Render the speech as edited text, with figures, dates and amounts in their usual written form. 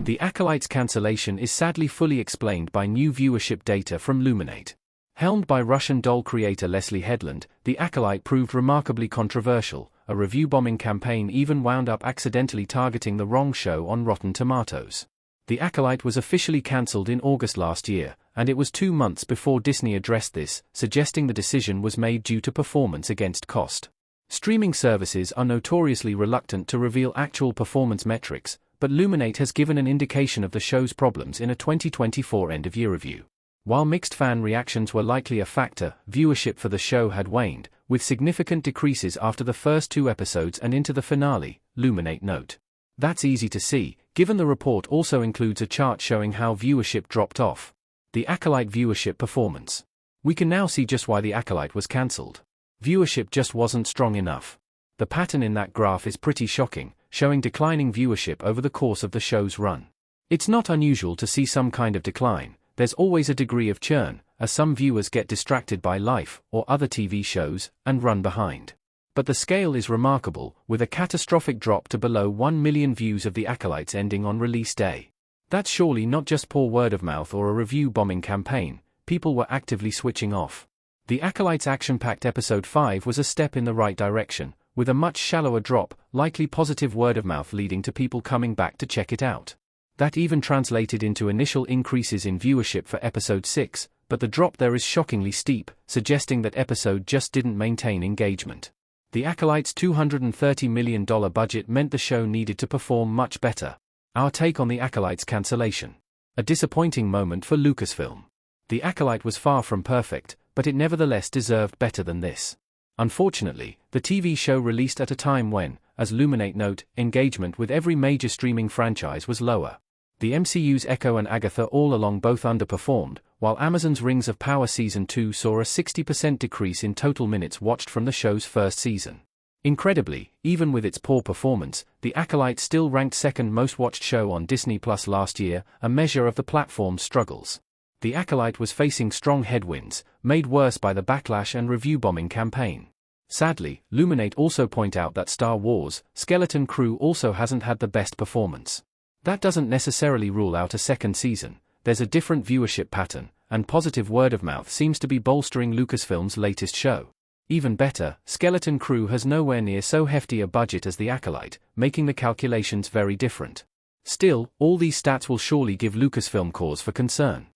The Acolyte's cancellation is sadly fully explained by new viewership data from Luminate. Helmed by Russian doll creator Leslie Headland, The Acolyte proved remarkably controversial. A review bombing campaign even wound up accidentally targeting the wrong show on Rotten Tomatoes. The Acolyte was officially cancelled in August last year, and it was 2 months before Disney addressed this, suggesting the decision was made due to performance against cost. Streaming services are notoriously reluctant to reveal actual performance metrics, but Luminate has given an indication of the show's problems in a 2024 end-of-year review. While mixed fan reactions were likely a factor, viewership for the show had waned, with significant decreases after the first 2 episodes and into the finale, Luminate note. That's easy to see, given the report also includes a chart showing how viewership dropped off. The Acolyte viewership performance. We can now see just why The Acolyte was cancelled. Viewership just wasn't strong enough. The pattern in that graph is pretty shocking, showing declining viewership over the course of the show's run. It's not unusual to see some kind of decline. There's always a degree of churn, as some viewers get distracted by life or other TV shows and run behind. But the scale is remarkable, with a catastrophic drop to below 1 million views of The Acolyte's ending on release day. That's surely not just poor word of mouth or a review bombing campaign. People were actively switching off. The Acolyte's action-packed episode 5 was a step in the right direction, with a much shallower drop, likely positive word of mouth leading to people coming back to check it out. That even translated into initial increases in viewership for episode 6, but the drop there is shockingly steep, suggesting that episode just didn't maintain engagement. The Acolyte's $230 million budget meant the show needed to perform much better. Our take on The Acolyte's cancellation. A disappointing moment for Lucasfilm. The Acolyte was far from perfect, but it nevertheless deserved better than this. Unfortunately, the TV show released at a time when, as Luminate note, engagement with every major streaming franchise was lower. The MCU's Echo and Agatha all along both underperformed, while Amazon's Rings of Power Season 2 saw a 60% decrease in total minutes watched from the show's first season. Incredibly, even with its poor performance, The Acolyte still ranked second most watched show on Disney Plus last year, a measure of the platform's struggles. The Acolyte was facing strong headwinds, made worse by the backlash and review bombing campaign. Sadly, Luminate also point out that Star Wars: Skeleton Crew also hasn't had the best performance. That doesn't necessarily rule out a second season. There's a different viewership pattern, and positive word of mouth seems to be bolstering Lucasfilm's latest show. Even better, Skeleton Crew has nowhere near so hefty a budget as The Acolyte, making the calculations very different. Still, all these stats will surely give Lucasfilm cause for concern.